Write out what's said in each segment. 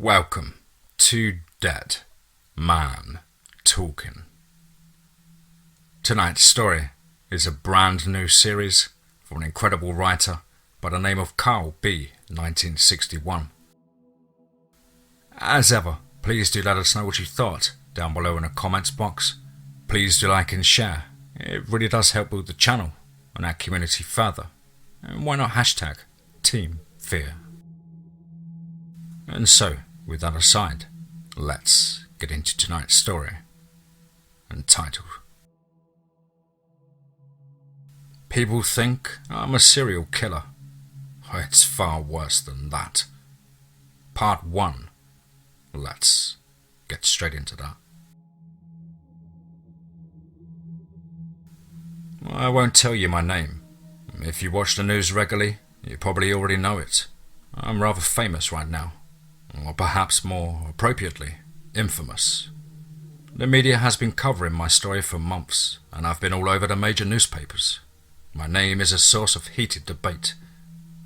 Welcome to Dead Man Talking. Tonight's story is a brand new series from an incredible writer by the name of CarlB1961. As ever, please do let us know what you thought down below in the comments box. Please do like and share. It really does help build the channel and our community further. And why not hashtag Team Fear? And so, with that aside, let's get into tonight's story, entitled People Think I'm a Serial Killer. It's far worse than that. Part 1. Let's get straight into that. I won't tell you my name. If you watch the news regularly, you probably already know it. I'm rather famous right now. Or perhaps more appropriately, infamous. The media has been covering my story for months, and I've been all over the major newspapers. My name is a source of heated debate.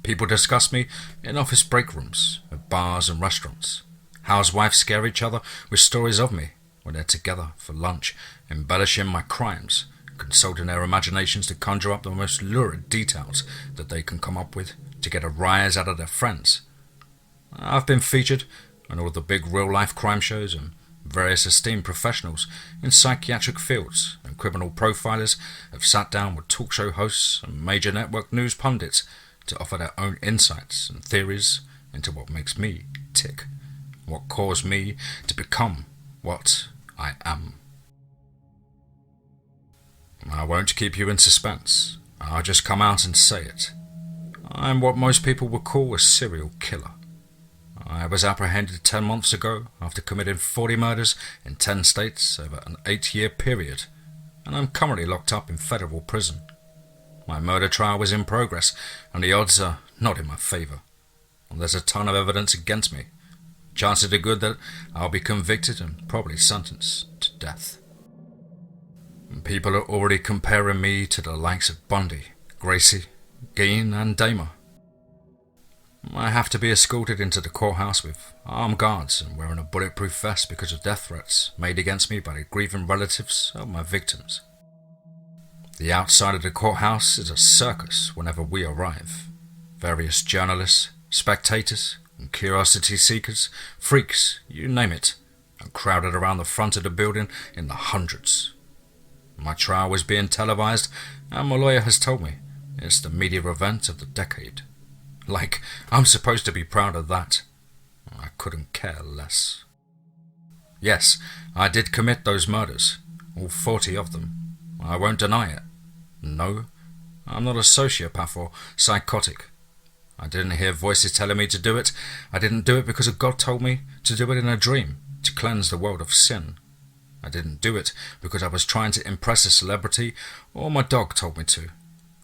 People discuss me in office break rooms, at bars and restaurants. Housewives scare each other with stories of me when they're together for lunch, embellishing my crimes, consulting their imaginations to conjure up the most lurid details that they can come up with to get a rise out of their friends. I've been featured on all the big real-life crime shows, and various esteemed professionals in psychiatric fields and criminal profilers have sat down with talk show hosts and major network news pundits to offer their own insights and theories into what makes me tick, what caused me to become what I am. I won't keep you in suspense. I'll just come out and say it. I'm what most people would call a serial killer. I was apprehended 10 months ago after committing 40 murders in 10 states over an 8-year period, and I'm currently locked up in federal prison. My murder trial was in progress, and the odds are not in my favour. There's a ton of evidence against me. Chances are good that I'll be convicted and probably sentenced to death. People are already comparing me to the likes of Bundy, Gracie, Gein and Dahmer. I have to be escorted into the courthouse with armed guards and wearing a bulletproof vest because of death threats made against me by the grieving relatives of my victims. The outside of the courthouse is a circus whenever we arrive. Various journalists, spectators, and curiosity seekers, freaks, you name it, are crowded around the front of the building in the hundreds. My trial is being televised, and my lawyer has told me it's the media event of the decade. Like, I'm supposed to be proud of that. I couldn't care less. Yes, I did commit those murders, all 40 of them. I won't deny it. No, I'm not a sociopath or psychotic. I didn't hear voices telling me to do it. I didn't do it because God told me to do it in a dream, to cleanse the world of sin. I didn't do it because I was trying to impress a celebrity or my dog told me to.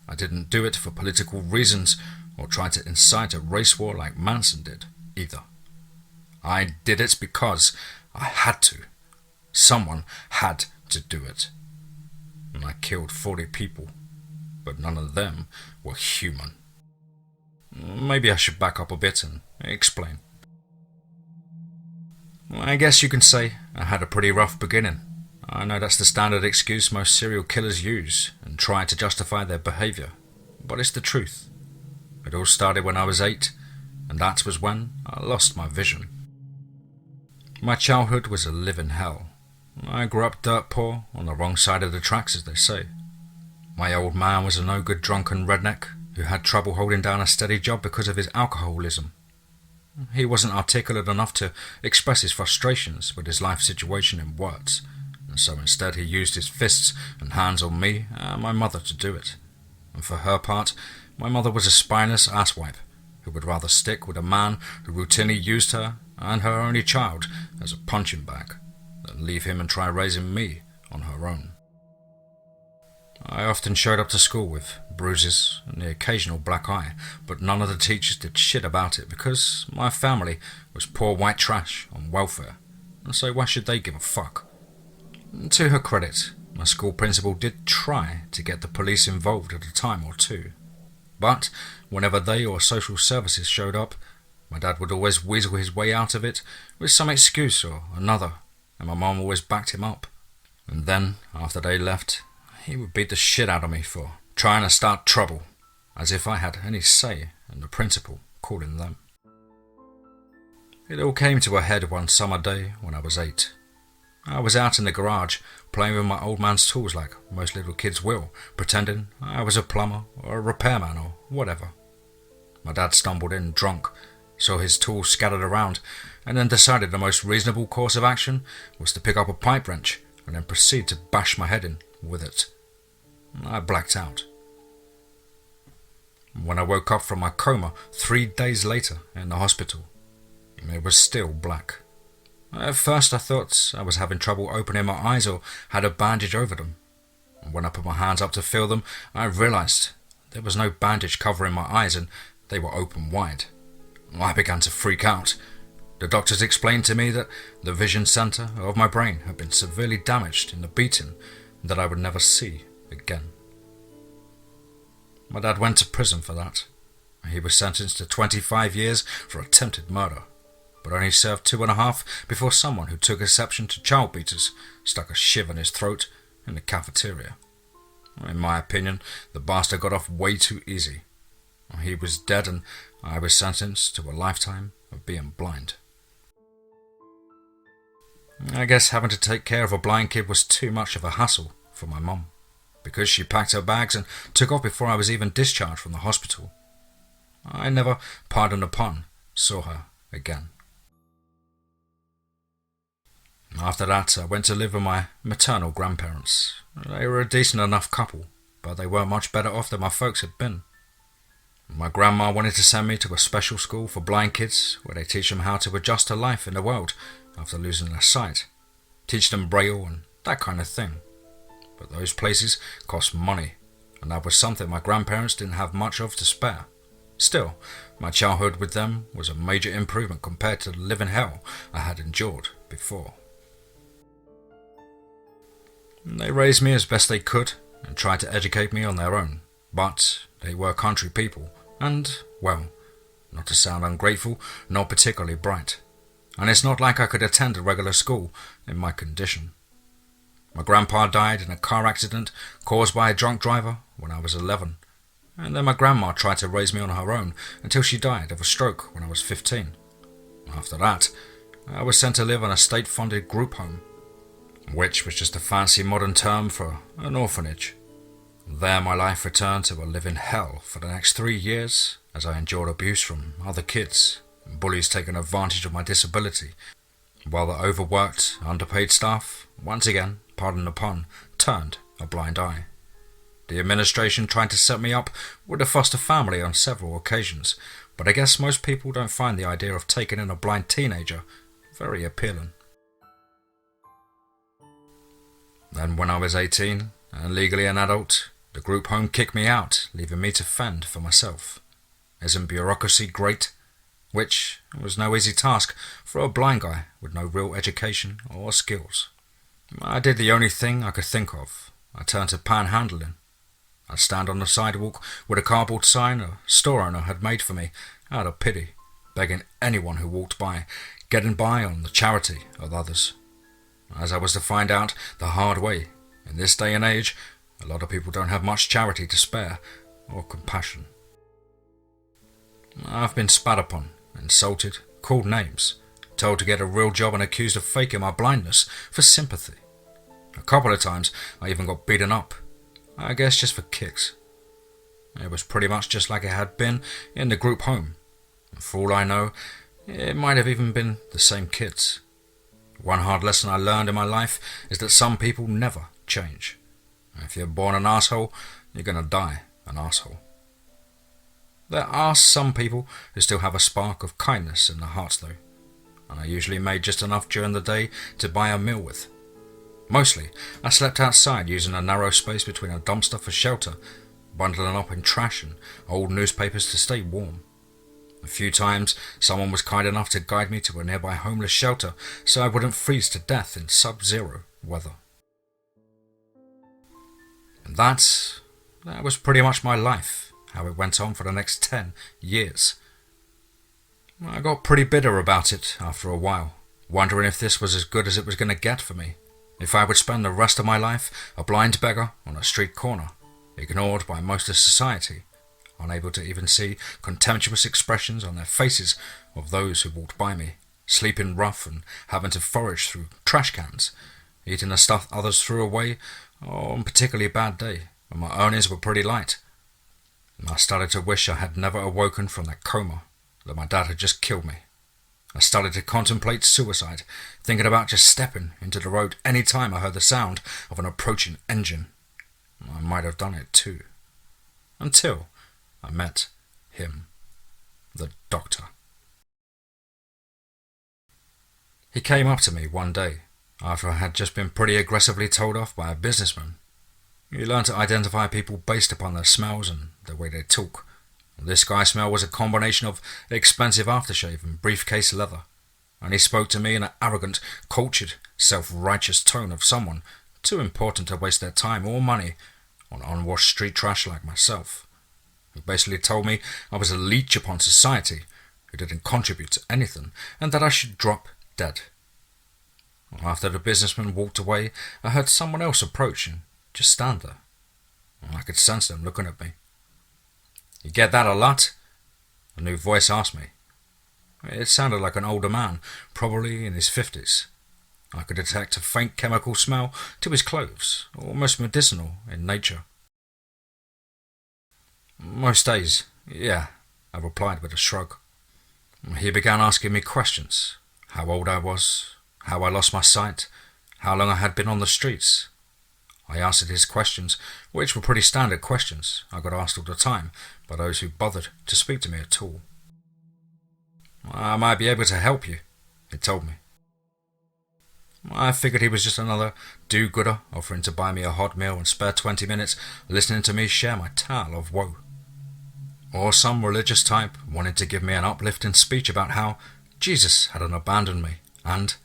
I didn't do it for political reasons or try to incite a race war like Manson did, either. I did it because I had to. Someone had to do it. And I killed 40 people, but none of them were human. Maybe I should back up a bit and explain. I guess you can say I had a pretty rough beginning. I know that's the standard excuse most serial killers use and try to justify their behaviour, but it's the truth. It all started when I was 8, and that was when I lost my vision. My childhood was a living hell. I grew up dirt poor, on the wrong side of the tracks, as they say. My old man was a no-good drunken redneck who had trouble holding down a steady job because of his alcoholism. He wasn't articulate enough to express his frustrations with his life situation in words, and so instead he used his fists and hands on me and my mother to do it. And for her part, my mother was a spineless asswipe who would rather stick with a man who routinely used her and her only child as a punching bag than leave him and try raising me on her own. I often showed up to school with bruises and the occasional black eye, but none of the teachers did shit about it because my family was poor white trash on welfare, and so why should they give a fuck? To her credit, my school principal did try to get the police involved at a time or two, but whenever they or social services showed up, My dad would always weasel his way out of it with some excuse or another, and my mum always backed him up. And then, after they left, he would beat the shit out of me for trying to start trouble, as if I had any say in the principal calling them. It all came to a head one summer day when I was 8. I was out in the garage playing with my old man's tools like most little kids will, pretending I was a plumber or a repairman or whatever. My dad stumbled in drunk, saw his tools scattered around, and then decided the most reasonable course of action was to pick up a pipe wrench and then proceed to bash my head in with it. I blacked out. When I woke up from my coma 3 days later in the hospital, it was still black. At first I thought I was having trouble opening my eyes or had a bandage over them. When I put my hands up to feel them, I realised there was no bandage covering my eyes and they were open wide. I began to freak out. The doctors explained to me that the vision centre of my brain had been severely damaged in the beating and that I would never see again. My dad went to prison for that. He was sentenced to 25 years for attempted murder, but only served 2.5 before someone who took exception to child beaters stuck a shiv in his throat in the cafeteria. In my opinion, the bastard got off way too easy. He was dead and I was sentenced to a lifetime of being blind. I guess having to take care of a blind kid was too much of a hassle for my mum, because she packed her bags and took off before I was even discharged from the hospital. I never, pardon the pun, saw her again. After that, I went to live with my maternal grandparents. They were a decent enough couple, but they weren't much better off than my folks had been. My grandma wanted to send me to a special school for blind kids where they teach them how to adjust to life in the world after losing their sight, teach them braille and that kind of thing. But those places cost money, and that was something my grandparents didn't have much of to spare. Still, my childhood with them was a major improvement compared to the living hell I had endured before. They raised me as best they could and tried to educate me on their own, but they were country people and, well, not to sound ungrateful, not particularly bright. And it's not like I could attend a regular school in my condition. My grandpa died in a car accident caused by a drunk driver when I was 11, and then my grandma tried to raise me on her own until she died of a stroke when I was 15. After that, I was sent to live in a state-funded group home, which was just a fancy modern term for an orphanage. There my life returned to a living hell for the next 3 years as I endured abuse from other kids and bullies taking advantage of my disability, while the overworked, underpaid staff, once again, pardon the pun, turned a blind eye. The administration tried to set me up with a foster family on several occasions, but I guess most people don't find the idea of taking in a blind teenager very appealing. Then when I was 18 and legally an adult, the group home kicked me out, leaving me to fend for myself. Isn't bureaucracy great? Which was no easy task for a blind guy with no real education or skills. I did the only thing I could think of. I turned to panhandling. I'd stand on the sidewalk with a cardboard sign a store owner had made for me, out of pity, begging anyone who walked by, getting by on the charity of others. As I was to find out the hard way, in this day and age, a lot of people don't have much charity to spare or compassion. I've been spat upon, insulted, called names, told to get a real job and accused of faking my blindness for sympathy. A couple of times I even got beaten up, I guess just for kicks. It was pretty much just like it had been in the group home, and for all I know, it might have even been the same kids. One hard lesson I learned in my life is that some people never change. If you're born an asshole, you're gonna die an asshole. There are some people who still have a spark of kindness in their hearts though, and I usually made just enough during the day to buy a meal with. Mostly, I slept outside using a narrow space between a dumpster for shelter, bundling up in trash and old newspapers to stay warm. A few times, someone was kind enough to guide me to a nearby homeless shelter so I wouldn't freeze to death in sub-zero weather. And that was pretty much my life, how it went on for the next 10 years. I got pretty bitter about it after a while, wondering if this was as good as it was going to get for me. If I would spend the rest of my life a blind beggar on a street corner, ignored by most of society, unable to even see contemptuous expressions on their faces of those who walked by me, sleeping rough and having to forage through trash cans, eating the stuff others threw away on a particularly bad day when my earnings were pretty light. And I started to wish I had never awoken from that coma, that my dad had just killed me. I started to contemplate suicide, thinking about just stepping into the road any time I heard the sound of an approaching engine. I might have done it too. Until I met him, the doctor. He came up to me one day, after I had just been pretty aggressively told off by a businessman. You learn to identify people based upon their smells and the way they talk. This guy's smell was a combination of expensive aftershave and briefcase leather, and he spoke to me in an arrogant, cultured, self-righteous tone of someone too important to waste their time or money on unwashed street trash like myself. He basically told me I was a leech upon society who didn't contribute to anything, and that I should drop dead. After the businessman walked away, I heard someone else approach and just stand there. I could sense them looking at me. "You get that a lot?" A new voice asked me. It sounded like an older man, probably in his 50s. I could detect a faint chemical smell to his clothes, almost medicinal in nature. "Most days, yeah," I replied with a shrug. He began asking me questions. How old I was, how I lost my sight, how long I had been on the streets. I answered his questions, which were pretty standard questions I got asked all the time by those who bothered to speak to me at all. "I might be able to help you," he told me. I figured he was just another do-gooder offering to buy me a hot meal and spare 20 minutes listening to me share my tale of woe. Or some religious type wanted to give me an uplifting speech about how Jesus hadn't abandoned me and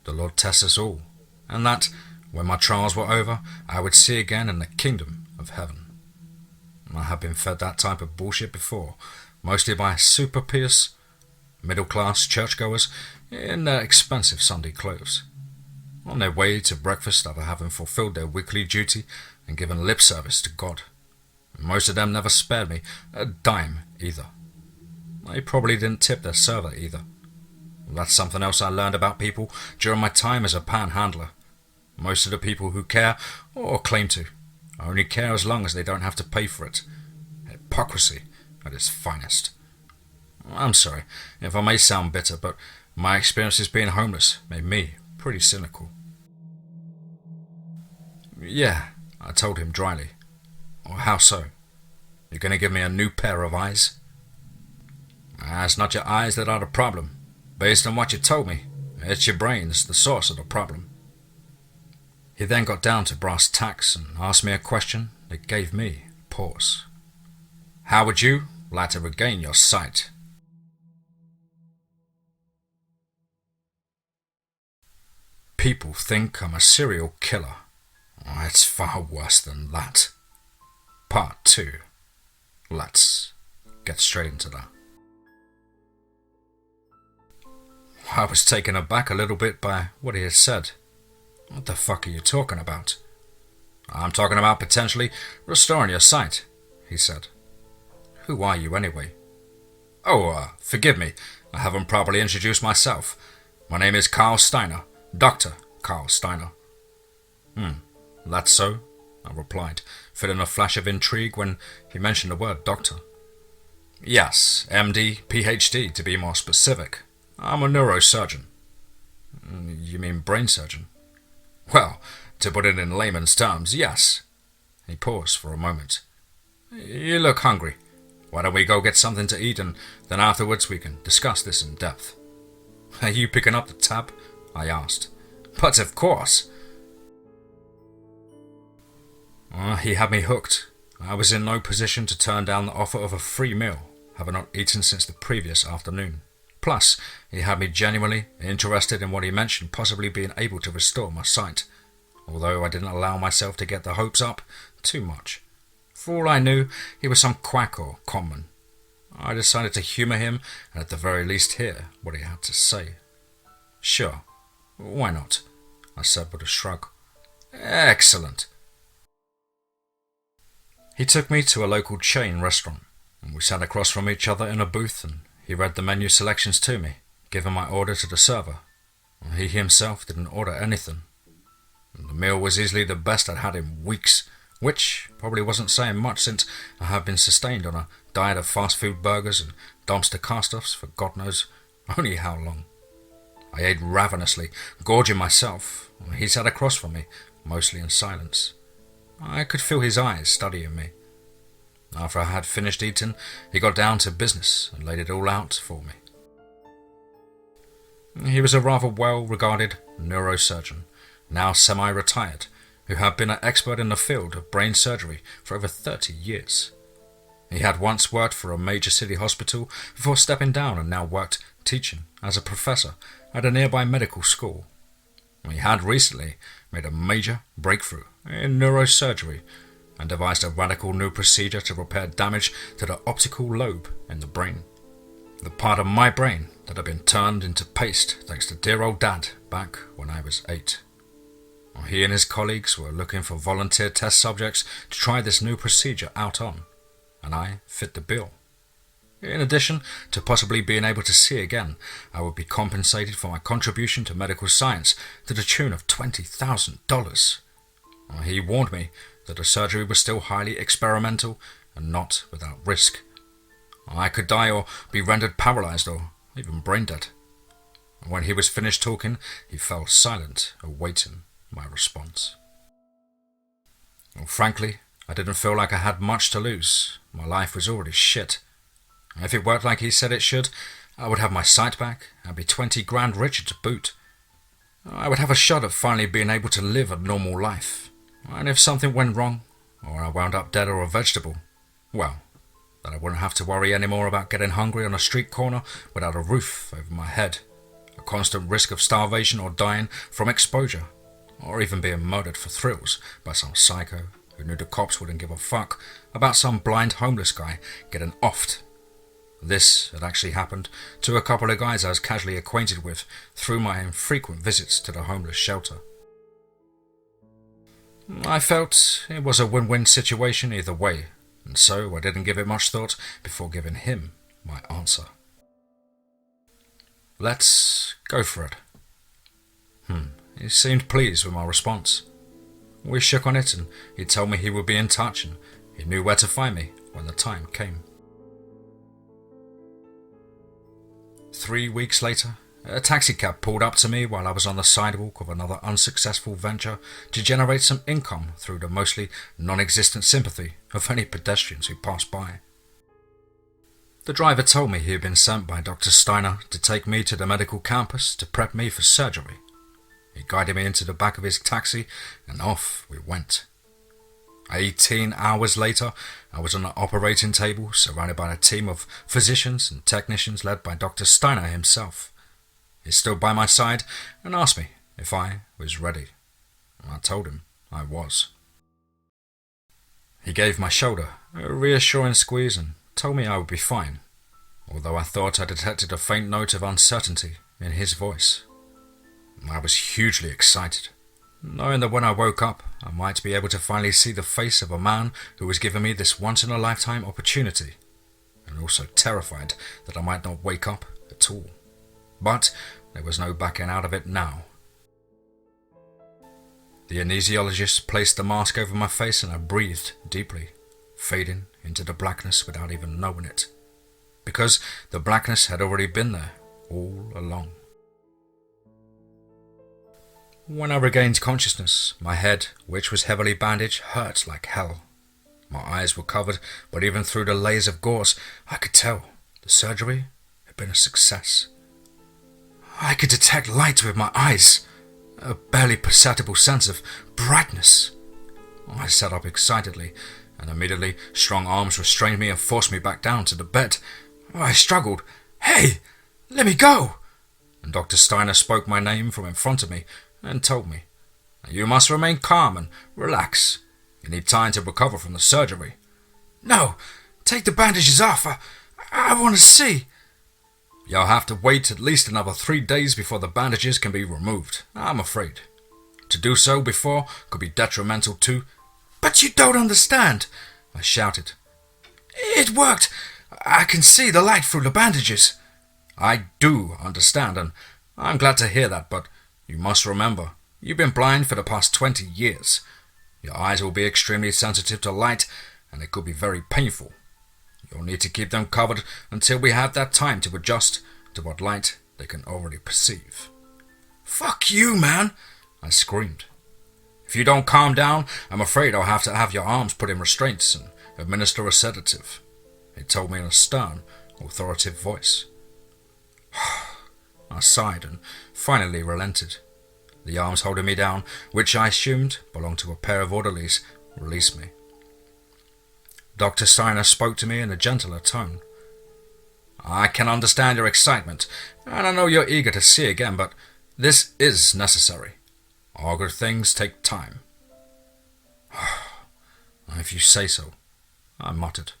the Lord tests us all, and that when my trials were over, I would see again in the kingdom of heaven. I have been fed that type of bullshit before, mostly by super pious, middle-class churchgoers in their expensive Sunday clothes, on their way to breakfast after having fulfilled their weekly duty and given lip service to God. Most of them never spared me a dime either. They probably didn't tip their server either. That's something else I learned about people during my time as a panhandler. Most of the people who care, or claim to, only care as long as they don't have to pay for it. Hypocrisy at its finest. I'm sorry if I may sound bitter, but my experiences being homeless made me pretty cynical. "Yeah," I told him dryly. "How so? You're going to give me a new pair of eyes?" "It's not your eyes that are the problem. Based on what you told me, it's your brains the source of the problem." He then got down to brass tacks and asked me a question that gave me pause. "How would you like to regain your sight?" People think I'm a serial killer. It's far worse than that. Part 2. Let's get straight into that. I was taken aback a little bit by what he had said. "What the fuck are you talking about?" "I'm talking about potentially restoring your sight," he said. "Who are you anyway?" Forgive me, I haven't properly introduced myself. My name is Carl Steiner, Dr. Carl Steiner." That's so," I replied, feeling a flash of intrigue when he mentioned the word doctor. "Yes, MD, PhD to be more specific. I'm a neurosurgeon." "You mean brain surgeon?" "Well, to put it in layman's terms, yes." He paused for a moment. "You look hungry. Why don't we go get something to eat and then afterwards we can discuss this in depth." "Are you picking up the tab?" I asked. "But of course." He had me hooked. I was in no position to turn down the offer of a free meal, having not eaten since the previous afternoon. Plus, he had me genuinely interested in what he mentioned possibly being able to restore my sight, although I didn't allow myself to get the hopes up too much. For all I knew, he was some quack or conman. I decided to humour him and at the very least hear what he had to say. "Sure, why not?" I said with a shrug. "Excellent." He took me to a local chain restaurant, and we sat across from each other in a booth, and he read the menu selections to me, giving my order to the server. He himself didn't order anything. The meal was easily the best I'd had in weeks, which probably wasn't saying much since I had been sustained on a diet of fast food burgers and dumpster cast-offs for God knows only how long. I ate ravenously, gorging myself. He sat across from me, mostly in silence. I could feel his eyes studying me. After I had finished eating, he got down to business and laid it all out for me. He was a rather well-regarded neurosurgeon, now semi-retired, who had been an expert in the field of brain surgery for over 30 years. He had once worked for a major city hospital before stepping down and now worked teaching as a professor at a nearby medical school. He had recently made a major breakthrough in neurosurgery and devised a radical new procedure to repair damage to the optical lobe in the brain. The part of my brain that had been turned into paste thanks to dear old Dad back when I was 8. He and his colleagues were looking for volunteer test subjects to try this new procedure out on, and I fit the bill. In addition to possibly being able to see again, I would be compensated for my contribution to medical science to the tune of $20,000. He warned me that the surgery was still highly experimental and not without risk. I could die or be rendered paralyzed or even brain dead. When he was finished talking, he fell silent, awaiting my response. Frankly, I didn't feel like I had much to lose. My life was already shit. If it worked like he said it should, I would have my sight back and be 20 grand richer to boot. I would have a shot at finally being able to live a normal life. And if something went wrong, or I wound up dead or a vegetable, well, then I wouldn't have to worry anymore about getting hungry on a street corner without a roof over my head, a constant risk of starvation or dying from exposure, or even being murdered for thrills by some psycho who knew the cops wouldn't give a fuck about some blind homeless guy getting offed. This had actually happened to a couple of guys I was casually acquainted with through my infrequent visits to the homeless shelter. I felt it was a win-win situation either way, and so I didn't give it much thought before giving him my answer. "Let's go for it." He seemed pleased with my response. We shook on it and he told me he would be in touch and he knew where to find me when the time came. 3 weeks later, a taxicab pulled up to me while I was on the sidewalk of another unsuccessful venture to generate some income through the mostly non-existent sympathy of any pedestrians who passed by. The driver told me he had been sent by Dr. Steiner to take me to the medical campus to prep me for surgery. He guided me into the back of his taxi and off we went. 18 hours later, I was on the operating table surrounded by a team of physicians and technicians led by Dr. Steiner himself. He stood by my side and asked me if I was ready. I told him I was. He gave my shoulder a reassuring squeeze and told me I would be fine, although I thought I detected a faint note of uncertainty in his voice. I was hugely excited, knowing that when I woke up, I might be able to finally see the face of a man who was giving me this once-in-a-lifetime opportunity, and also terrified that I might not wake up at all. But there was no backing out of it now. The anesthesiologist placed the mask over my face and I breathed deeply, fading into the blackness without even knowing it, because the blackness had already been there all along. When I regained consciousness, my head, which was heavily bandaged, hurt like hell. My eyes were covered, but even through the layers of gauze, I could tell the surgery had been a success. I could detect light with my eyes, a barely perceptible sense of brightness. I sat up excitedly, and immediately strong arms restrained me and forced me back down to the bed. I struggled. "Hey, let me go!" And Dr. Steiner spoke my name from in front of me and told me, "You must remain calm and relax. You need time to recover from the surgery." "No, take the bandages off. I want to see. You'll have to wait at least another 3 days before the bandages can be removed, I'm afraid. To do so before could be detrimental to... But you don't understand, I shouted. It worked. I can see the light through the bandages. I do understand, and I'm glad to hear that, but you must remember, you've been blind for the past 20 years. Your eyes will be extremely sensitive to light, and it could be very painful. You'll need to keep them covered until we have that time to adjust to what light they can already perceive. Fuck you, man, I screamed. If you don't calm down, I'm afraid I'll have to have your arms put in restraints and administer a sedative, he told me in a stern, authoritative voice. I sighed and finally relented. The arms holding me down, which I assumed belonged to a pair of orderlies, released me. Dr. Steiner spoke to me in a gentler tone. I can understand your excitement, and I know you're eager to see again, but this is necessary. All good things take time. If you say so, I muttered.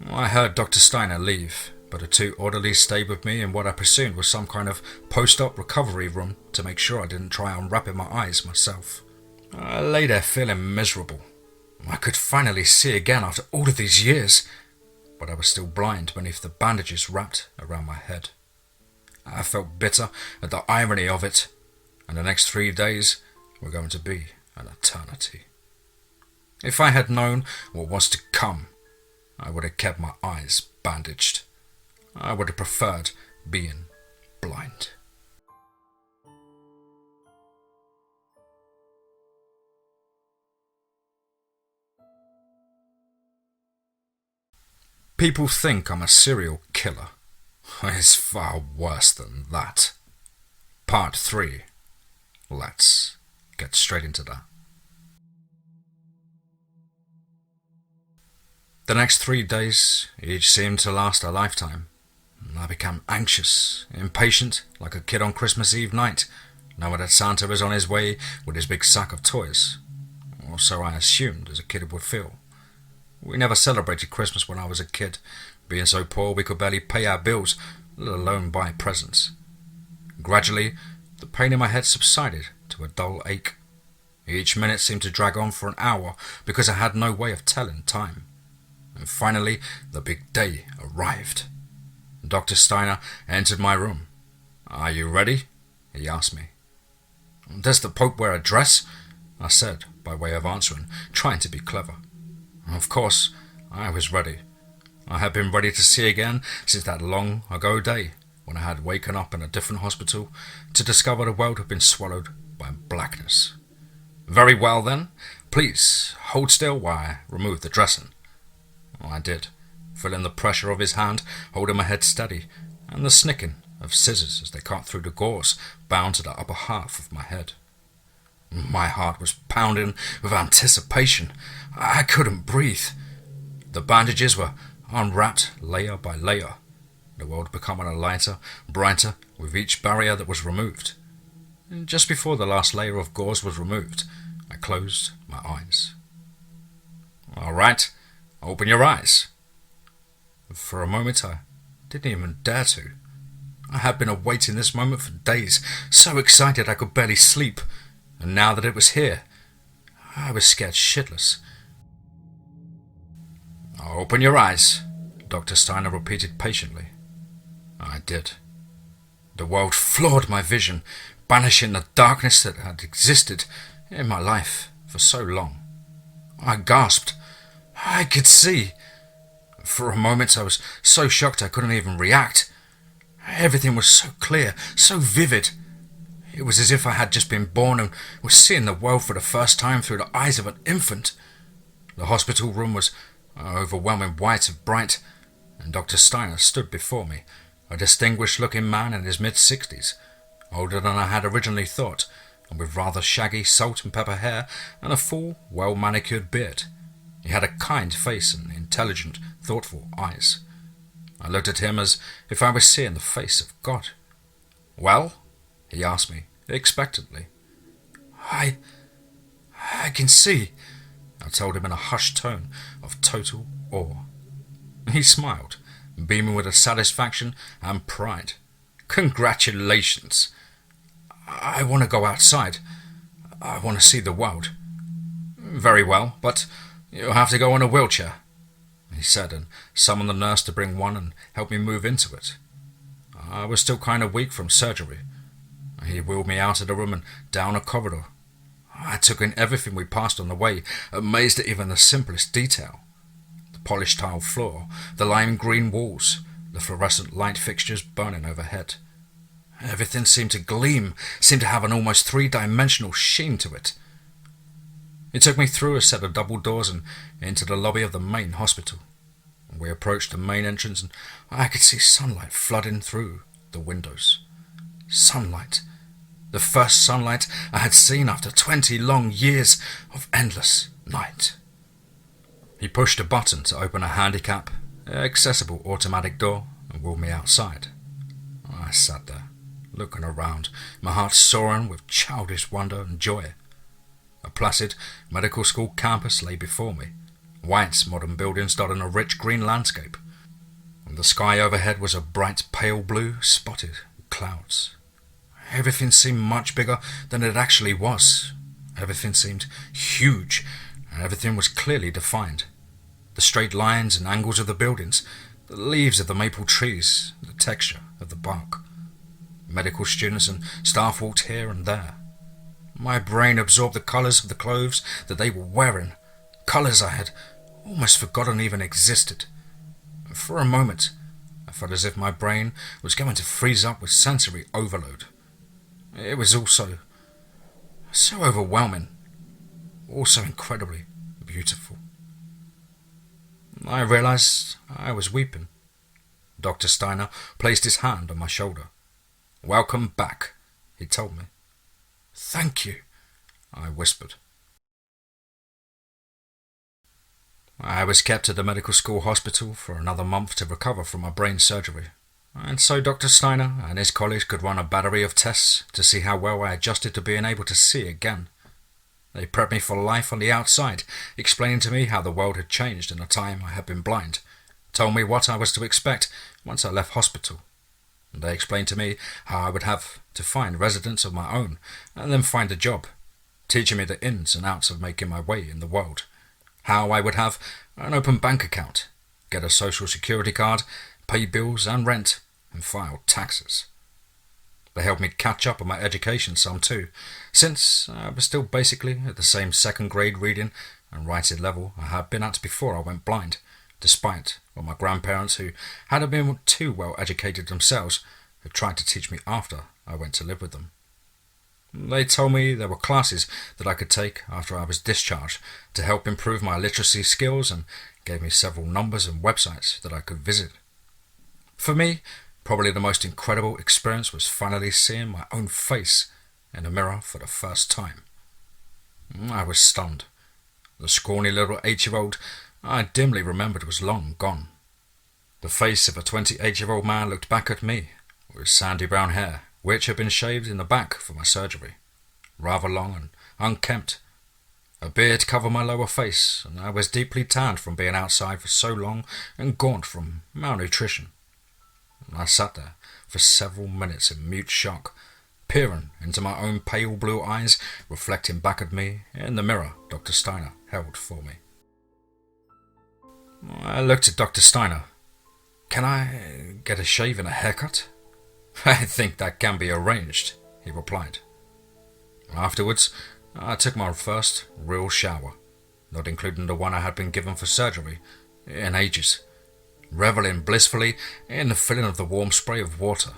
I heard Dr. Steiner leave, but the 2 orderlies stayed with me in what I presumed was some kind of post-op recovery room to make sure I didn't try unwrapping my eyes myself. I lay there feeling miserable. I could finally see again after all of these years, but I was still blind beneath the bandages wrapped around my head. I felt bitter at the irony of it, and the next 3 days were going to be an eternity. If I had known what was to come, I would have kept my eyes bandaged. I would have preferred being blind. People think I'm a serial killer. It's far worse than that. Part 3. Let's get straight into that. The next 3 days each seemed to last a lifetime. I became anxious, impatient, like a kid on Christmas Eve night, knowing that Santa was on his way with his big sack of toys. Or so I assumed as a kid would feel. We never celebrated Christmas when I was a kid, being so poor we could barely pay our bills, let alone buy presents. Gradually, the pain in my head subsided to a dull ache. Each minute seemed to drag on for an hour because I had no way of telling time. And finally, the big day arrived. Dr. Steiner entered my room. "Are you ready?" he asked me. "Does the Pope wear a dress?" I said, by way of answering, trying to be clever. Of course, I was ready. I had been ready to see again since that long ago day when I had waken up in a different hospital to discover the world had been swallowed by blackness. "Very well then, please hold still while I remove the dressing." I did, feeling the pressure of his hand holding my head steady and the snicking of scissors as they cut through the gauze bound to the upper half of my head. My heart was pounding with anticipation. I couldn't breathe. The bandages were unwrapped layer by layer, the world becoming a lighter, brighter with each barrier that was removed. And just before the last layer of gauze was removed, I closed my eyes. "All right, open your eyes." For a moment I didn't even dare to. I had been awaiting this moment for days, so excited I could barely sleep. And now that it was here, I was scared shitless. "Open your eyes," Dr. Steiner repeated patiently. I did. The world floored my vision, banishing the darkness that had existed in my life for so long. I gasped. I could see. For a moment I was so shocked I couldn't even react. Everything was so clear, so vivid. It was as if I had just been born and was seeing the world for the first time through the eyes of an infant. The hospital room was overwhelming white and bright, and Dr. Steiner stood before me, a distinguished-looking man in his mid-60s, older than I had originally thought, and with rather shaggy salt and pepper hair and a full, well-manicured beard. He had a kind face and intelligent, thoughtful eyes. I looked at him as if I was seeing the face of God. "Well?" he asked me, expectantly. I can see," I told him in a hushed tone of total awe. He smiled, beaming with satisfaction and pride. "Congratulations. I want to go outside. I want to see the world." "Very well, but you'll have to go in a wheelchair," he said, and summoned the nurse to bring one and help me move into it. I was still kind of weak from surgery. He wheeled me out of the room and down a corridor. I took in everything we passed on the way, amazed at even the simplest detail. The polished tile floor, the lime green walls, the fluorescent light fixtures burning overhead. Everything seemed to gleam, seemed to have an almost three-dimensional sheen to it. He took me through a set of double doors and into the lobby of the main hospital. We approached the main entrance and I could see sunlight flooding through the windows. Sunlight. The first sunlight I had seen after 20 long years of endless night. He pushed a button to open a handicap, accessible automatic door and wheeled me outside. I sat there, looking around, my heart soaring with childish wonder and joy. A placid medical school campus lay before me, white modern buildings dotting a rich green landscape. The sky overhead was a bright pale blue spotted with clouds. Everything seemed much bigger than it actually was. Everything seemed huge, and everything was clearly defined. The straight lines and angles of the buildings, the leaves of the maple trees, the texture of the bark. Medical students and staff walked here and there. My brain absorbed the colours of the clothes that they were wearing, colours I had almost forgotten even existed. For a moment, I felt as if my brain was going to freeze up with sensory overload. It was also so overwhelming, also incredibly beautiful. I realized I was weeping. Dr. Steiner placed his hand on my shoulder. "Welcome back," he told me. "Thank you," I whispered. I was kept at the medical school hospital for another month to recover from my brain surgery, and so Dr. Steiner and his colleagues could run a battery of tests to see how well I adjusted to being able to see again. They prepped me for life on the outside, explaining to me how the world had changed in the time I had been blind, told me what I was to expect once I left hospital. They explained to me how I would have to find residence of my own and then find a job, teaching me the ins and outs of making my way in the world, how I would have an open bank account, get a social security card, pay bills and rent, and file taxes. They helped me catch up on my education some too, since I was still basically at the same second grade reading and writing level I had been at before I went blind, despite what my grandparents, who hadn't been too well educated themselves, had tried to teach me after I went to live with them. They told me there were classes that I could take after I was discharged to help improve my literacy skills and gave me several numbers and websites that I could visit. For me, probably the most incredible experience was finally seeing my own face in a mirror for the first time. I was stunned. The scrawny little 8-year-old I dimly remembered was long gone. The face of a 28-year-old man looked back at me with sandy brown hair, which had been shaved in the back for my surgery, rather long and unkempt. A beard covered my lower face, and I was deeply tanned from being outside for so long and gaunt from malnutrition. I sat there for several minutes in mute shock, peering into my own pale blue eyes reflecting back at me in the mirror Dr. Steiner held for me. I looked at Dr. Steiner. "Can I get a shave and a haircut?" "I think that can be arranged," he replied. Afterwards, I took my first real shower, not including the one I had been given for surgery, in ages, reveling blissfully in the feeling of the warm spray of water.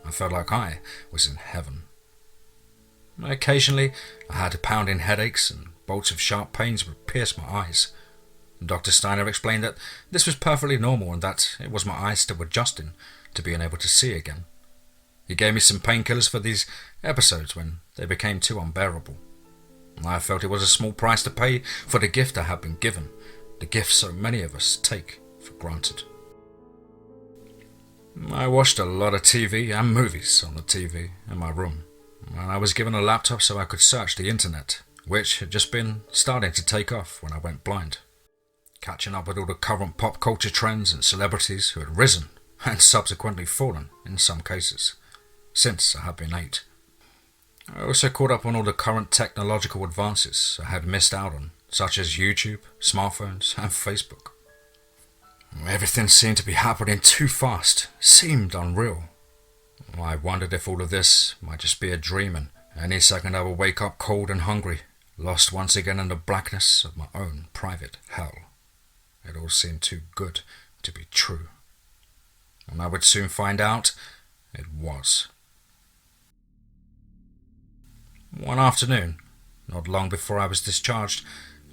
I felt like I was in heaven. Occasionally, I had pounding headaches and bolts of sharp pains would pierce my eyes. Dr. Steiner explained that this was perfectly normal and that it was my eyes still adjusting to being able to see again. He gave me some painkillers for these episodes when they became too unbearable. I felt it was a small price to pay for the gift I had been given, the gift so many of us take for granted. I watched a lot of TV and movies on the TV in my room, and I was given a laptop so I could search the internet, which had just been starting to take off when I went blind. catching up with all the current pop culture trends and celebrities who had risen and subsequently fallen in some cases since I had been 8. I also caught up on all the current technological advances I had missed out on, such as YouTube, smartphones, and Facebook. Everything seemed to be happening too fast, seemed unreal. I wondered if all of this might just be a dream, and any second I would wake up cold and hungry, lost once again in the blackness of my own private hell. It all seemed too good to be true. And I would soon find out it was. One afternoon, not long before I was discharged,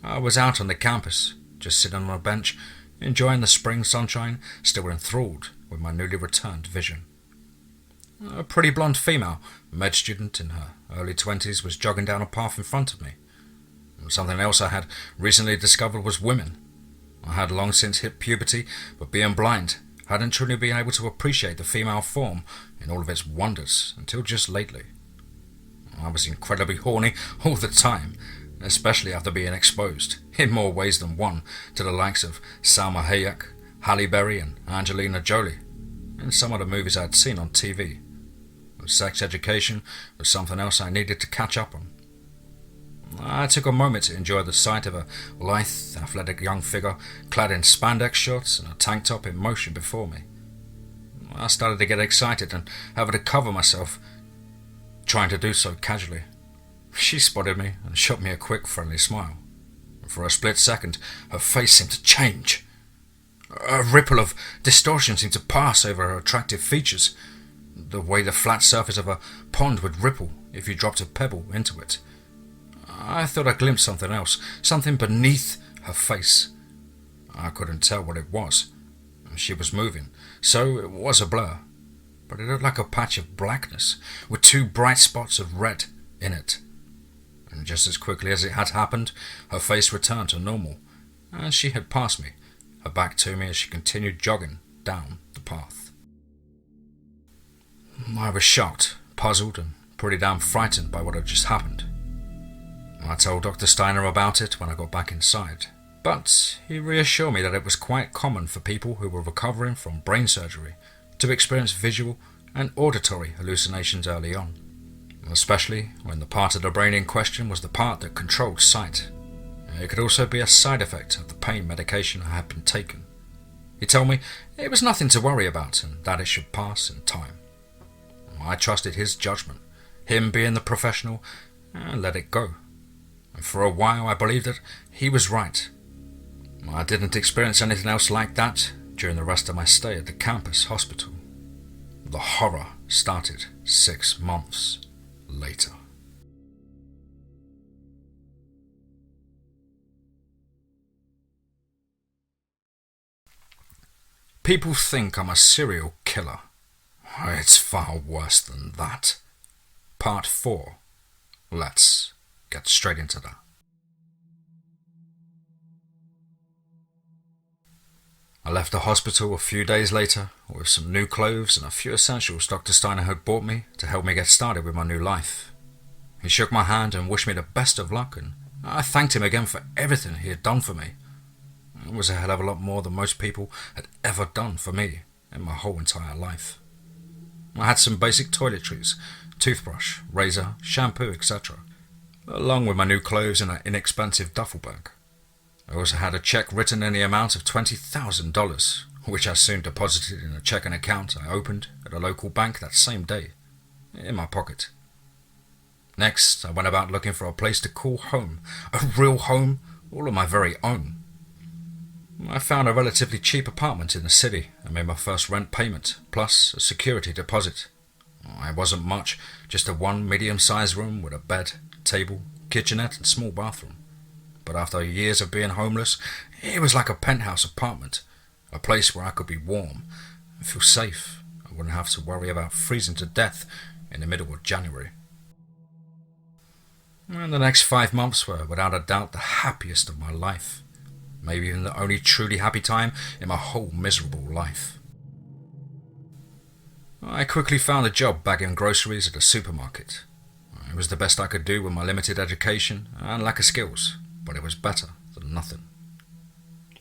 I was out on the campus, just sitting on a bench, enjoying the spring sunshine, still enthralled with my newly returned vision. A pretty blonde female, med student in her early 20s, was jogging down a path in front of me. Something else I had recently discovered was women. I had long since hit puberty, but being blind, hadn't truly been able to appreciate the female form in all of its wonders until just lately. I was incredibly horny all the time, especially after being exposed, in more ways than one, to the likes of Salma Hayek, Halle Berry and Angelina Jolie, in some of the movies I had seen on TV. Sex education was something else I needed to catch up on. I took a moment to enjoy the sight of a lithe, athletic young figure clad in spandex shorts and a tank top in motion before me. I started to get excited and having to cover myself, trying to do so casually. She spotted me and shot me a quick, friendly smile. For a split second, her face seemed to change. A ripple of distortion seemed to pass over her attractive features, the way the flat surface of a pond would ripple if you dropped a pebble into it. I thought I glimpsed something else, something beneath her face. I couldn't tell what it was. She was moving, so it was a blur, but it looked like a patch of blackness with 2 bright spots of red in it. And just as quickly as it had happened, her face returned to normal, and she had passed me, her back to me as she continued jogging down the path. I was shocked, puzzled, and pretty damn frightened by what had just happened. I told Dr. Steiner about it when I got back inside, but he reassured me that it was quite common for people who were recovering from brain surgery to experience visual and auditory hallucinations early on, especially when the part of the brain in question was the part that controlled sight. It could also be a side effect of the pain medication I had been taking. He told me it was nothing to worry about and that it should pass in time. I trusted his judgment, him being the professional, and let it go. And for a while I believed that he was right. I didn't experience anything else like that during the rest of my stay at the campus hospital. The horror started 6 months later. People think I'm a serial killer. It's far worse than that. Part 4. Let's get straight into that. I left the hospital a few days later with some new clothes and a few essentials Dr. Steiner had bought me to help me get started with my new life. He shook my hand and wished me the best of luck, and I thanked him again for everything he had done for me. It was a hell of a lot more than most people had ever done for me in my whole entire life. I had some basic toiletries, toothbrush, razor, shampoo, etc., along with my new clothes in an inexpensive duffel bag. I also had a check written in the amount of $20,000, which I soon deposited in a checking account I opened at a local bank that same day, in my pocket. Next, I went about looking for a place to call home, a real home, all of my very own. I found a relatively cheap apartment in the city and made my first rent payment, plus a security deposit. It wasn't much, just a one medium-sized room with a bed, table, kitchenette and small bathroom. But after years of being homeless, it was like a penthouse apartment, a place where I could be warm and feel safe. I wouldn't have to worry about freezing to death in the middle of January. And the next 5 months were without a doubt the happiest of my life. Maybe even the only truly happy time in my whole miserable life. I quickly found a job bagging groceries at a supermarket. It was the best I could do with my limited education and lack of skills, but it was better than nothing.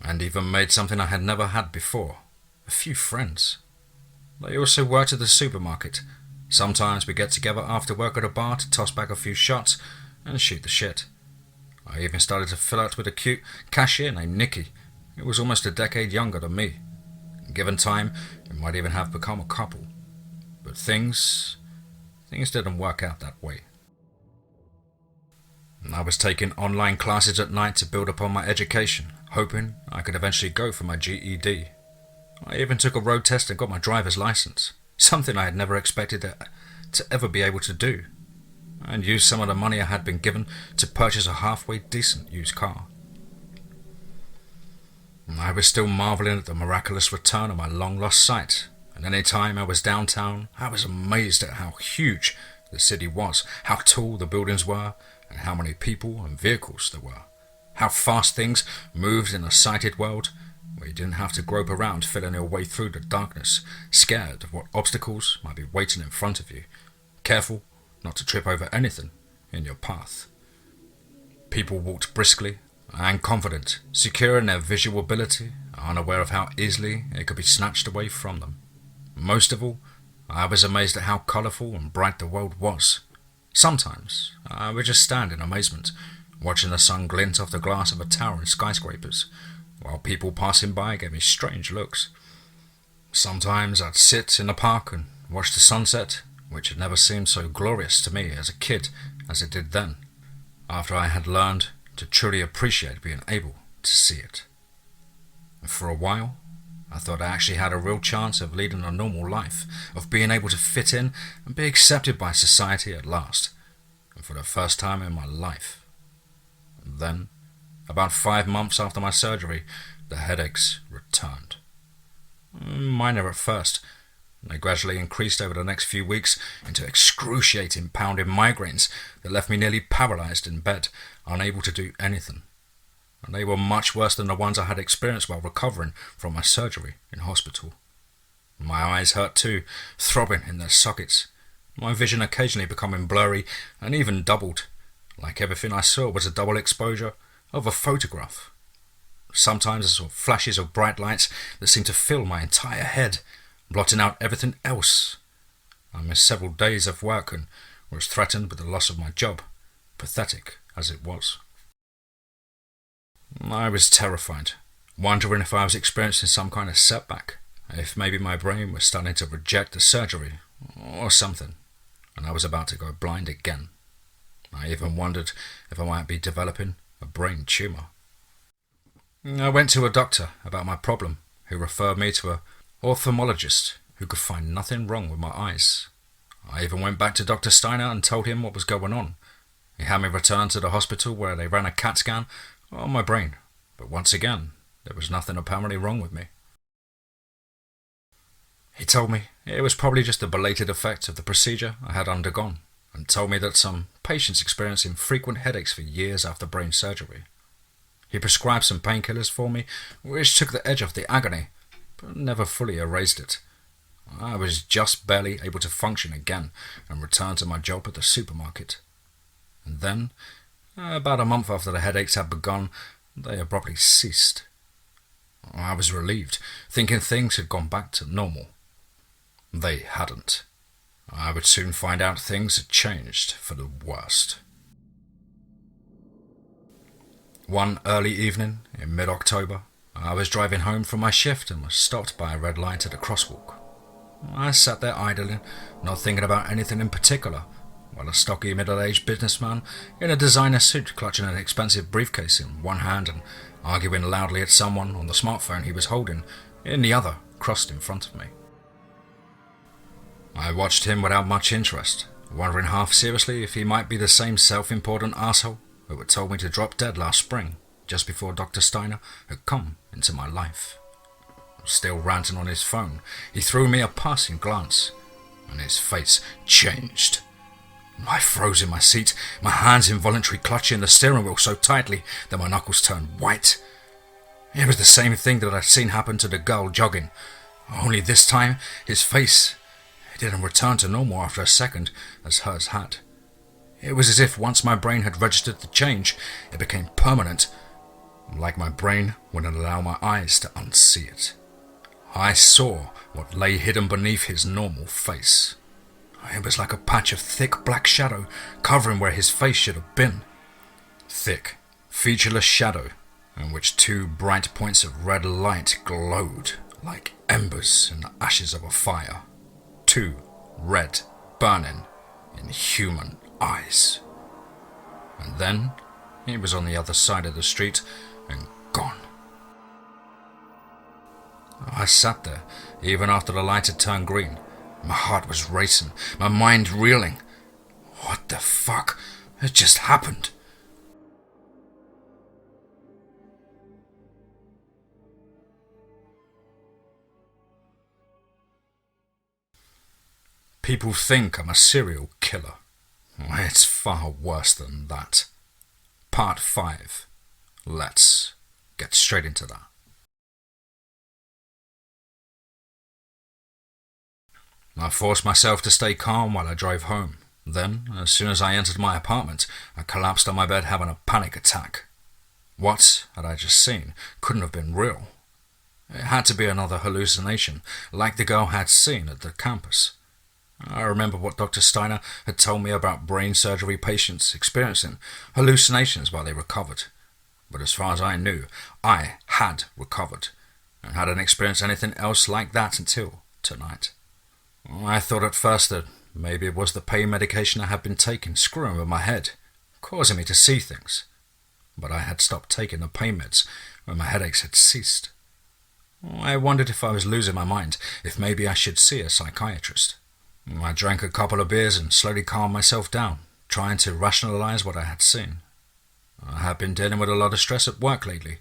and even made something I had never had before, a few friends. They also worked at the supermarket. Sometimes we get together after work at a bar to toss back a few shots and shoot the shit. I even started to flirt with a cute cashier named Nikki, who was almost a decade younger than me. Given time, we might even have become a couple. But things didn't work out that way. I was taking online classes at night to build upon my education, hoping I could eventually go for my GED. I even took a road test and got my driver's license, something I had never expected to ever be able to do, and used some of the money I had been given to purchase a halfway decent used car. I was still marvelling at the miraculous return of my long-lost sight, and any time I was downtown, I was amazed at how huge the city was, how tall the buildings were, and how many people and vehicles there were, how fast things moved in a sighted world where you didn't have to grope around feeling your way through the darkness, scared of what obstacles might be waiting in front of you, careful not to trip over anything in your path. People walked briskly and confident, secure in their visual ability, unaware of how easily it could be snatched away from them. Most of all, I was amazed at how colourful and bright the world was. Sometimes I would just stand in amazement, watching the sun glint off the glass of a towering skyscrapers, while people passing by gave me strange looks. Sometimes I'd sit in the park and watch the sunset, which had never seemed so glorious to me as a kid as it did then, after I had learned to truly appreciate being able to see it. And for a while, I thought I actually had a real chance of leading a normal life, of being able to fit in and be accepted by society at last, and for the first time in my life. And then, about 5 months after my surgery, the headaches returned. Minor at first, they gradually increased over the next few weeks into excruciating pounding migraines that left me nearly paralysed in bed, unable to do anything. And they were much worse than the ones I had experienced while recovering from my surgery in hospital. My eyes hurt too, throbbing in their sockets, my vision occasionally becoming blurry and even doubled, like everything I saw was a double exposure of a photograph. Sometimes I saw flashes of bright lights that seemed to fill my entire head, blotting out everything else. I missed several days of work and was threatened with the loss of my job, pathetic as it was. I was terrified, wondering if I was experiencing some kind of setback, if maybe my brain was starting to reject the surgery, or something, and I was about to go blind again. I even wondered if I might be developing a brain tumour. I went to a doctor about my problem, who referred me to an ophthalmologist who could find nothing wrong with my eyes. I even went back to Dr. Steiner and told him what was going on. He had me return to the hospital where they ran a CAT scan on my brain, but once again, there was nothing apparently wrong with me. He told me it was probably just a belated effect of the procedure I had undergone, and told me that some patients experiencing frequent headaches for years after brain surgery. He prescribed some painkillers for me, which took the edge off the agony, but never fully erased it. I was just barely able to function again and return to my job at the supermarket. And then, about a month after the headaches had begun, they abruptly ceased. I was relieved, thinking things had gone back to normal. They hadn't. I would soon find out things had changed for the worst. One early evening in mid-October, I was driving home from my shift and was stopped by a red light at a crosswalk. I sat there idling, not thinking about anything in particular, while a stocky middle-aged businessman in a designer suit clutching an expensive briefcase in one hand and arguing loudly at someone on the smartphone he was holding in the other crossed in front of me. I watched him without much interest, wondering half seriously if he might be the same self-important arsehole who had told me to drop dead last spring, just before Dr. Steiner had come into my life. Still ranting on his phone, he threw me a passing glance, and his face changed. I froze in my seat, my hands involuntarily clutching the steering wheel so tightly that my knuckles turned white. It was the same thing that I'd seen happen to the girl jogging, only this time his face didn't return to normal after a second as hers had. It was as if once my brain had registered the change, it became permanent, like my brain wouldn't allow my eyes to unsee it. I saw what lay hidden beneath his normal face. It was like a patch of thick black shadow covering where his face should have been. Thick, featureless shadow in which two bright points of red light glowed like embers in the ashes of a fire. Two red, burning, inhuman eyes. And then he was on the other side of the street and gone. I sat there, even after the light had turned green. My heart was racing, my mind reeling. What the fuck had just happened? People think I'm a serial killer. It's far worse than that. Part 5. Let's get straight into that. I forced myself to stay calm while I drove home. Then, as soon as I entered my apartment, I collapsed on my bed having a panic attack. What had I just seen couldn't have been real. It had to be another hallucination, like the girl had seen at the campus. I remember what Dr. Steiner had told me about brain surgery patients experiencing hallucinations while they recovered. But as far as I knew, I had recovered, and hadn't experienced anything else like that until tonight. I thought at first that maybe it was the pain medication I had been taking screwing with my head, causing me to see things. But I had stopped taking the pain meds when my headaches had ceased. I wondered if I was losing my mind, if maybe I should see a psychiatrist. I drank a couple of beers and slowly calmed myself down, trying to rationalize what I had seen. I had been dealing with a lot of stress at work lately,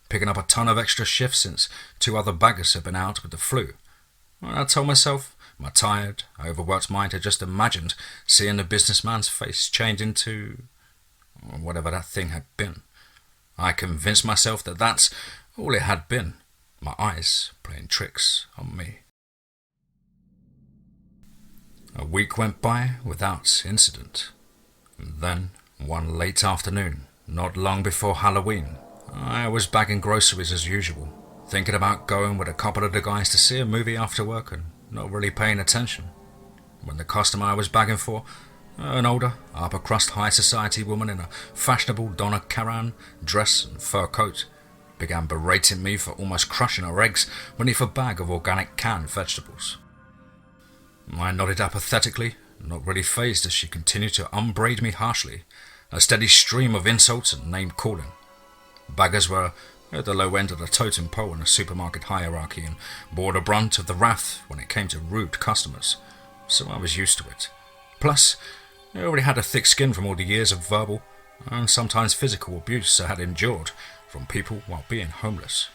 picking up a ton of extra shifts since 2 other baggers had been out with the flu. I told myself my tired, overworked mind had just imagined seeing the businessman's face change into whatever that thing had been. I convinced myself that that's all it had been, my eyes playing tricks on me. A week went by without incident. And then, one late afternoon, not long before Halloween, I was bagging groceries as usual, thinking about going with a couple of the guys to see a movie after work and not really paying attention. When the customer I was bagging for, an older, upper-crust high society woman in a fashionable Donna Karan dress and fur coat, began berating me for almost crushing her eggs beneath a bag of organic canned vegetables. I nodded apathetically, not really fazed as she continued to upbraid me harshly, a steady stream of insults and name-calling. Baggers were at the low end of the totem pole in the supermarket hierarchy and bore the brunt of the wrath when it came to rude customers, so I was used to it. Plus, I already had a thick skin from all the years of verbal and sometimes physical abuse I had endured from people while being homeless.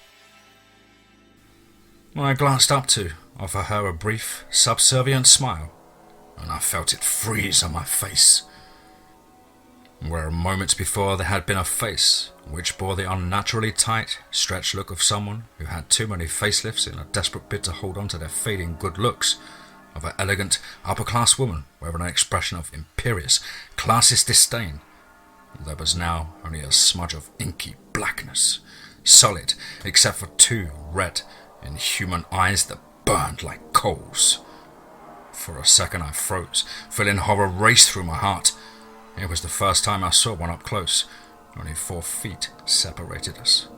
I glanced up to offer her a brief, subservient smile, and I felt it freeze on my face. Where moments before there had been a face which bore the unnaturally tight, stretched look of someone who had too many facelifts in a desperate bid to hold on to their fading good looks, of an elegant, upper-class woman wearing an expression of imperious, classist disdain, there was now only a smudge of inky blackness, solid except for 2 red, inhuman eyes that burned like coals. For a second I froze, feeling horror race through my heart. It was the first time I saw one up close. Only 4 feet separated us.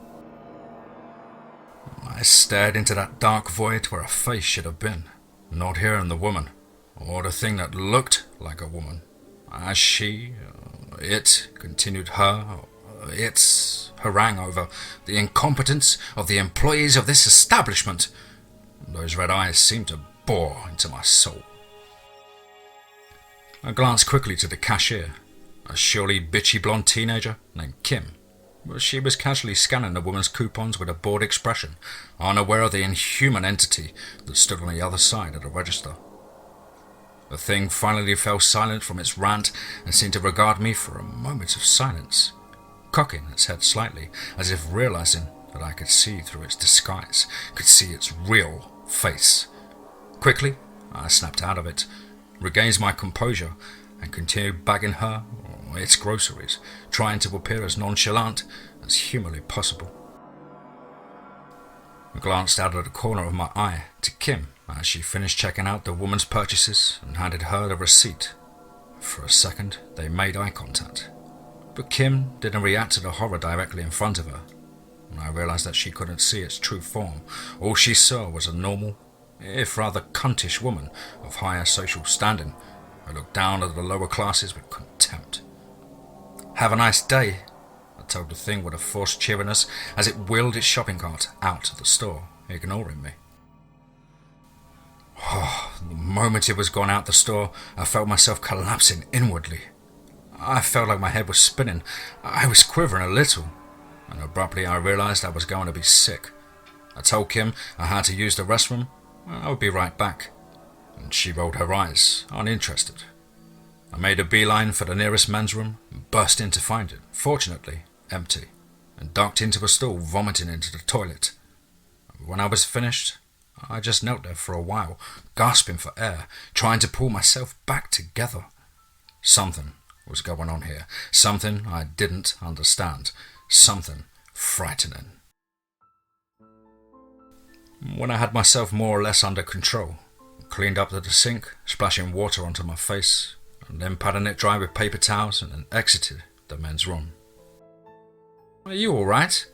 I stared into that dark void where a face should have been, not hearing the woman, or the thing that looked like a woman, as she, it, continued its harangue over the incompetence of the employees of this establishment. Those red eyes seemed to bore into my soul. I glanced quickly to the cashier, a surely bitchy blonde teenager named Kim. But she was casually scanning the woman's coupons with a bored expression, unaware of the inhuman entity that stood on the other side of the register. The thing finally fell silent from its rant and seemed to regard me for a moment of silence, cocking its head slightly, as if realizing that I could see through its disguise, could see its real face. Quickly, I snapped out of it, regained my composure, and continued bagging her its groceries, trying to appear as nonchalant as humanly possible. I glanced out of the corner of my eye to Kim as she finished checking out the woman's purchases and handed her the receipt. For a second, they made eye contact, but Kim didn't react to the horror directly in front of her. And I realized that she couldn't see its true form. All she saw was a normal, if rather cuntish woman of higher social standing who looked down at the lower classes with contempt. "Have a nice day," I told the thing with a forced cheeriness as it wheeled its shopping cart out of the store, ignoring me. The moment it was gone out the store, I felt myself collapsing inwardly. I felt like my head was spinning. I was quivering a little, and abruptly I realized I was going to be sick. I told Kim I had to use the restroom. I would be right back, and she rolled her eyes, uninterested. I made a beeline for the nearest men's room and burst in to find it, fortunately, empty, and ducked into a stool, vomiting into the toilet. When I was finished, I just knelt there for a while, gasping for air, trying to pull myself back together. Something was going on here, something I didn't understand, something frightening. When I had myself more or less under control, I cleaned up the sink, splashing water onto my face, and then patting it dry with paper towels, and then exited the men's room. "Are you all right?"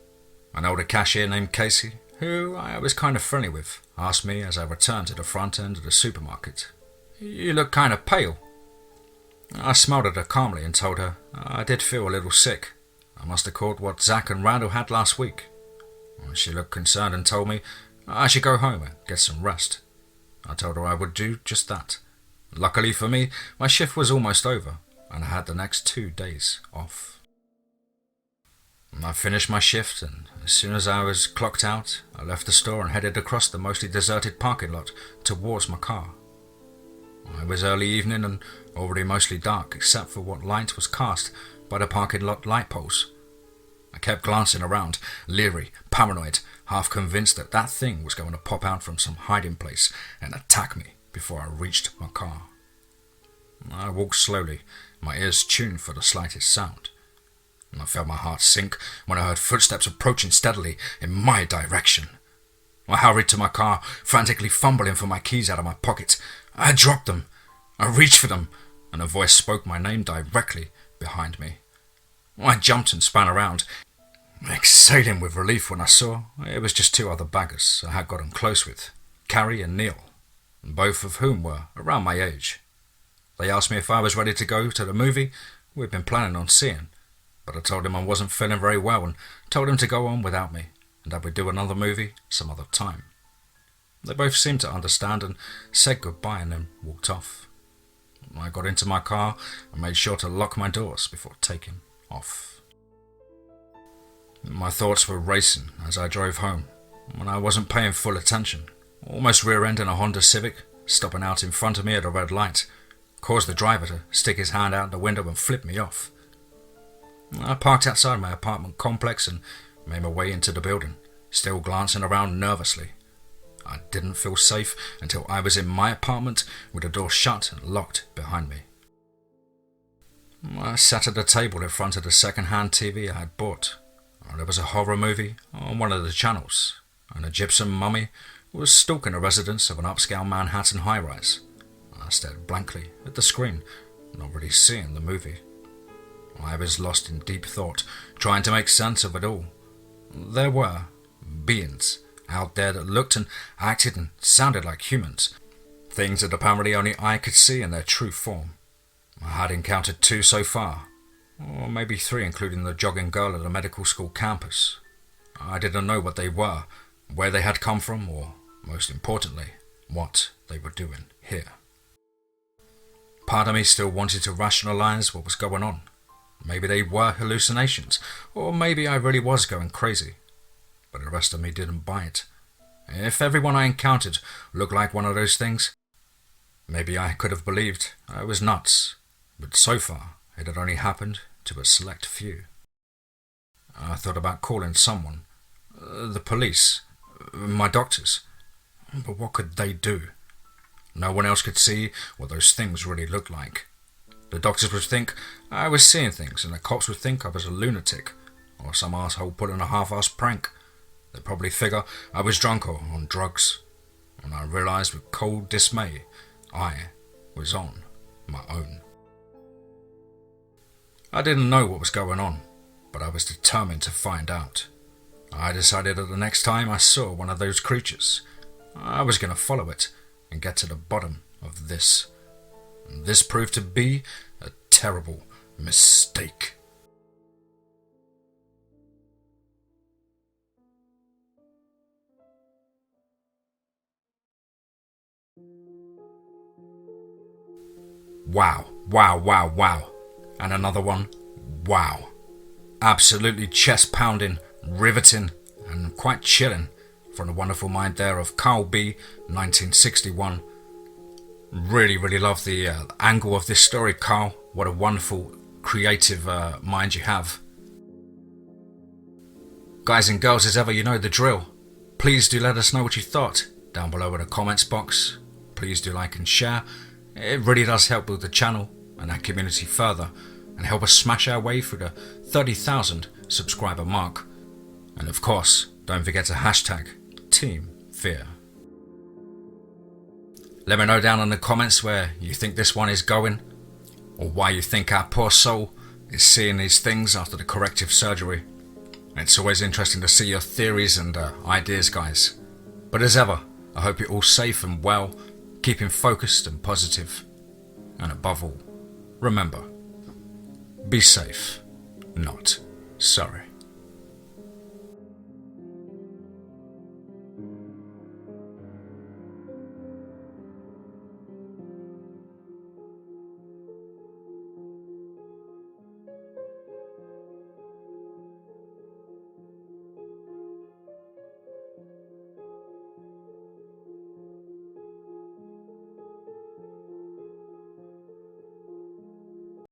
An older cashier named Casey, who I was kind of friendly with, asked me as I returned to the front end of the supermarket. "You look kind of pale." I smiled at her calmly and told her I did feel a little sick. I must have caught what Zach and Randall had last week. She looked concerned and told me I should go home and get some rest. I told her I would do just that. Luckily for me, my shift was almost over, and I had the next 2 days off. I finished my shift, and as soon as I was clocked out, I left the store and headed across the mostly deserted parking lot towards my car. It was early evening and already mostly dark, except for what light was cast by the parking lot light poles. I kept glancing around, leery, paranoid, half convinced that that thing was going to pop out from some hiding place and attack me before I reached my car. I walked slowly, my ears tuned for the slightest sound. I felt my heart sink when I heard footsteps approaching steadily in my direction. I hurried to my car, frantically fumbling for my keys out of my pocket. I dropped them. I reached for them, and a voice spoke my name directly behind me. I jumped and span around, exhaling with relief when I saw it was just 2 other baggers I had gotten close with, Carrie and Neil, both of whom were around my age. They asked me if I was ready to go to the movie we'd been planning on seeing, but I told him I wasn't feeling very well and told him to go on without me, and that we'd do another movie some other time. They both seemed to understand and said goodbye and then walked off. I got into my car and made sure to lock my doors before taking off. My thoughts were racing as I drove home, when I wasn't paying full attention, almost rear-ending a Honda Civic, stopping out in front of me at a red light, caused the driver to stick his hand out the window and flip me off. I parked outside my apartment complex and made my way into the building, still glancing around nervously. I didn't feel safe until I was in my apartment with the door shut and locked behind me. I sat at the table in front of the second-hand TV I had bought. There was a horror movie on one of the channels, and a gypsum mummy was stalking the residents of an upscale Manhattan high-rise. I stared blankly at the screen, not really seeing the movie. I was lost in deep thought, trying to make sense of it all. There were beings out there that looked and acted and sounded like humans, things that apparently only I could see in their true form. I had encountered 2 so far, or maybe 3 including the jogging girl at the medical school campus. I didn't know what they were, where they had come from, or, most importantly, what they were doing here. Part of me still wanted to rationalize what was going on. Maybe they were hallucinations, or maybe I really was going crazy. But the rest of me didn't buy it. If everyone I encountered looked like one of those things, maybe I could have believed I was nuts. But so far, it had only happened to a select few. I thought about calling someone. The police. My doctors. But what could they do? No one else could see what those things really looked like. The doctors would think I was seeing things, and the cops would think I was a lunatic, or some asshole pulling a half-assed prank. They'd probably figure I was drunk or on drugs, and I realised with cold dismay I was on my own. I didn't know what was going on, but I was determined to find out. I decided that the next time I saw one of those creatures, I was going to follow it and get to the bottom of this. And this proved to be a terrible mistake. Wow, wow, wow, wow. And another one, wow. Absolutely chest pounding, riveting, and quite chilling from the wonderful mind there of CarlB1961. Really love the angle of this story, Carl. What a wonderful, creative mind you have. Guys and girls, as ever, you know the drill. Please do let us know what you thought down below in the comments box. Please do like and share. It really does help build the channel and our community further, and help us smash our way through the 30,000 subscriber mark. And of course, don't forget to hashtag Team Fear. Let me know down in the comments where you think this one is going, or why you think our poor soul is seeing these things after the corrective surgery. It's always interesting to see your theories and ideas, guys. But as ever, I hope you're all safe and well, keeping focused and positive, and above all, remember, be safe, not sorry.